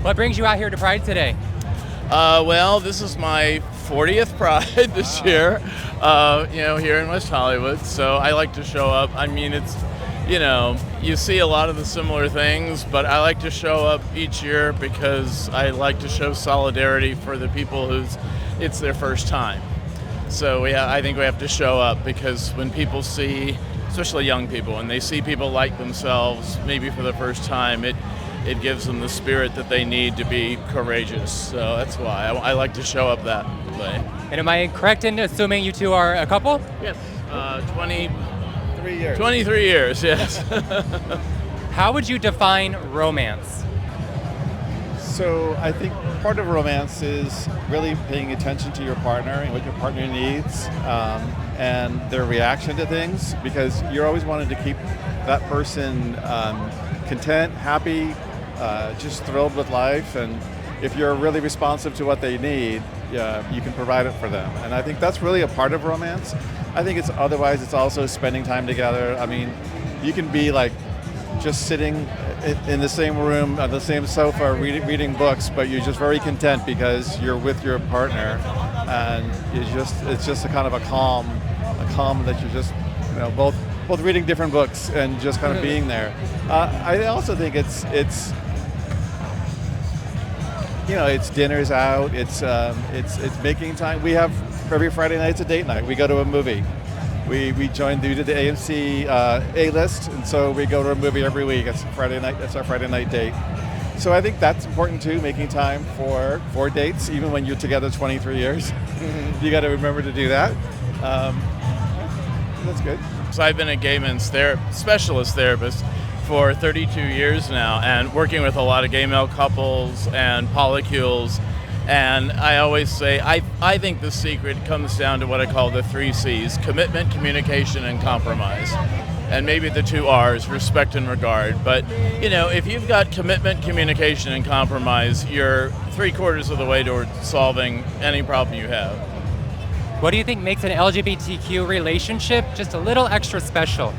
What brings you out here to Pride today? Well, this is my 40th Pride this year, here in West Hollywood. So I like to show up. I mean, you see a lot of the similar things, but I like to show up each year because I like to show solidarity for the people it's their first time. So I think we have to show up because when people see, especially young people, when they see people like themselves, maybe for the first time, it gives them the spirit that they need to be courageous. So that's why I like to show up that way. And am I correct in assuming you two are a couple? Yes. 23 years. 23 years, yes. How would you define romance? So I think part of romance is really paying attention to your partner and what your partner needs and their reaction to things, because you're always wanting to keep that person content, happy, just thrilled with life. And if you're really responsive to what they need, you can provide it for them. And I think that's really a part of romance. I think it's also spending time together. I mean, you can be like just sitting in the same room on the same sofa reading books, but you're just very content because you're with your partner, and it's just a kind of a calm that you're just both reading different books and just kind of being there. I also think it's dinners out. It's making time. We have every Friday night, it's a date night. We go to a movie. We did the AMC A-list, and so we go to a movie every week. It's Friday night. That's our Friday night date. So I think that's important too, making time for dates, even when you're together 23 years. You got to remember to do that. That's good. So I've been a gay men's specialist therapist for 32 years now, and working with a lot of gay male couples and polycules. And I always say, I think the secret comes down to what I call the 3 C's: commitment, communication, and compromise. And maybe the 2 R's, respect and regard. But, if you've got commitment, communication, and compromise, you're 3/4 of the way toward solving any problem you have. What do you think makes an LGBTQ relationship just a little extra special?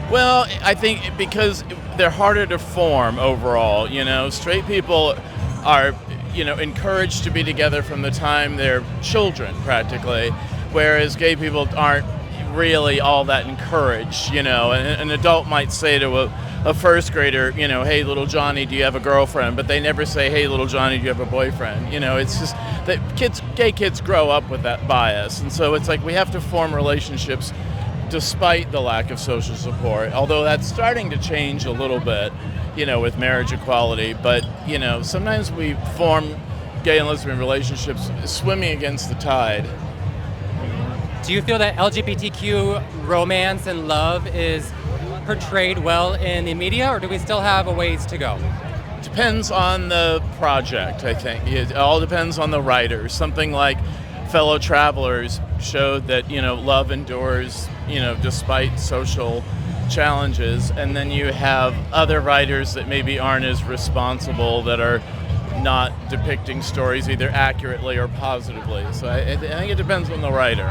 Well, I think because they're harder to form overall. Straight people are encouraged to be together from the time they're children, practically, whereas gay people aren't really all that encouraged. An adult might say to a first grader, hey, little Johnny, do you have a girlfriend? But they never say, hey, little Johnny, do you have a boyfriend? It's just that gay kids grow up with that bias, and so it's like we have to form relationships despite the lack of social support, although that's starting to change a little bit, with marriage equality. But, sometimes we form gay and lesbian relationships swimming against the tide. Do you feel that LGBTQ romance and love is portrayed well in the media, or do we still have a ways to go? Depends on the project, I think. It all depends on the writers. Something like Fellow Travelers showed that, love endures, despite social challenges. And then you have other writers that maybe aren't as responsible, that are not depicting stories either accurately or positively. So I think it depends on the writer.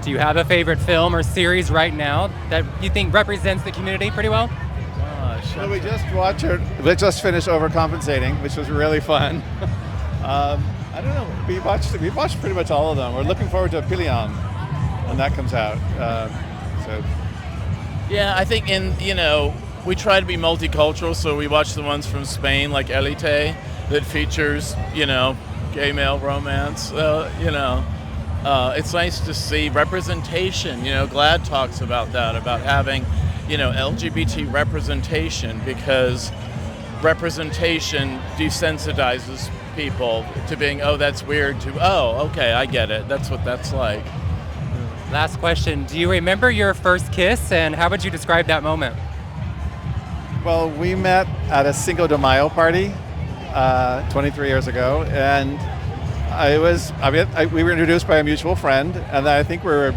Do you have a favorite film or series right now that you think represents the community pretty well? Well, we just finished Overcompensating, which was really fun. I don't know. We watched pretty much all of them. We're looking forward to Pilion when that comes out. Yeah, I think we try to be multicultural, so we watch the ones from Spain, like Elite, that features, gay male romance. It's nice to see representation. GLAAD talks about that, about having, LGBT representation, because representation desensitizes people to being, oh, that's weird, to, oh, okay, I get it. That's what that's like. Last question. Do you remember your first kiss, and how would you describe that moment? Well, we met at a Cinco de Mayo party 23 years ago, and we were introduced by a mutual friend, and I think we were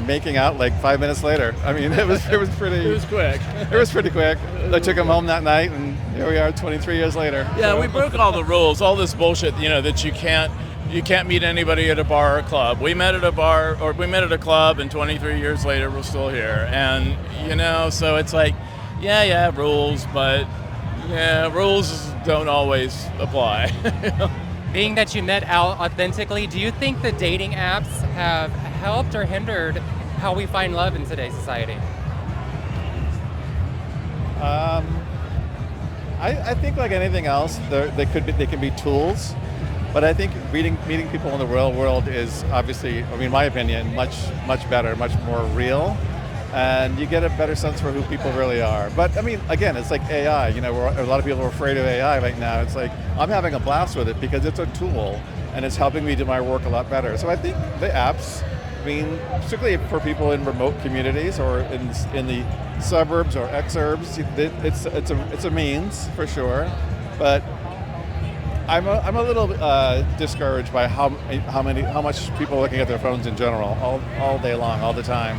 making out like 5 minutes later. I mean, it was pretty. It was quick. It was pretty quick. I took him home that night, and here we are 23 years later. Yeah, so. We broke all the rules, all this bullshit, that you can't meet anybody at a bar or club. We met at a bar, or we met at a club, and 23 years later, we're still here. And, so it's like, yeah, rules, but, Yeah, rules don't always apply. Being that you met Al authentically, do you think the dating apps have helped or hindered how we find love in today's society? I think like anything else, they can be tools, but I think meeting people in the real world is obviously, I mean, in my opinion, much better, much more real, and you get a better sense for who people really are. But I mean, again, it's like AI. You know, a lot of people are afraid of AI right now. It's like I'm having a blast with it because it's a tool and it's helping me do my work a lot better. So I think the apps, I mean, particularly for people in remote communities or in the suburbs or exurbs, it's a means for sure, but I'm a little discouraged by how much people are looking at their phones in general all day long, all the time.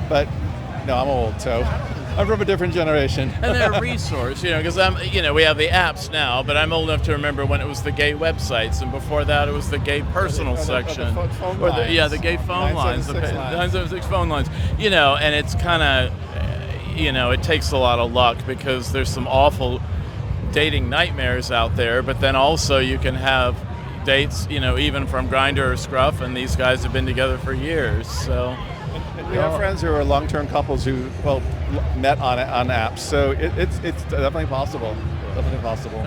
But no, I'm old, so I'm from a different generation. And they're a resource, because we have the apps now, but I'm old enough to remember when it was the gay websites, and before that it was the gay personal section. The gay phone lines, the 976 phone lines. And it's kind of, it takes a lot of luck because there's some awful dating nightmares out there, but then also you can have dates, even from Grindr or Scruff, and these guys have been together for years, so. And we have friends who are long-term couples who met on apps, so it's definitely possible. Definitely possible.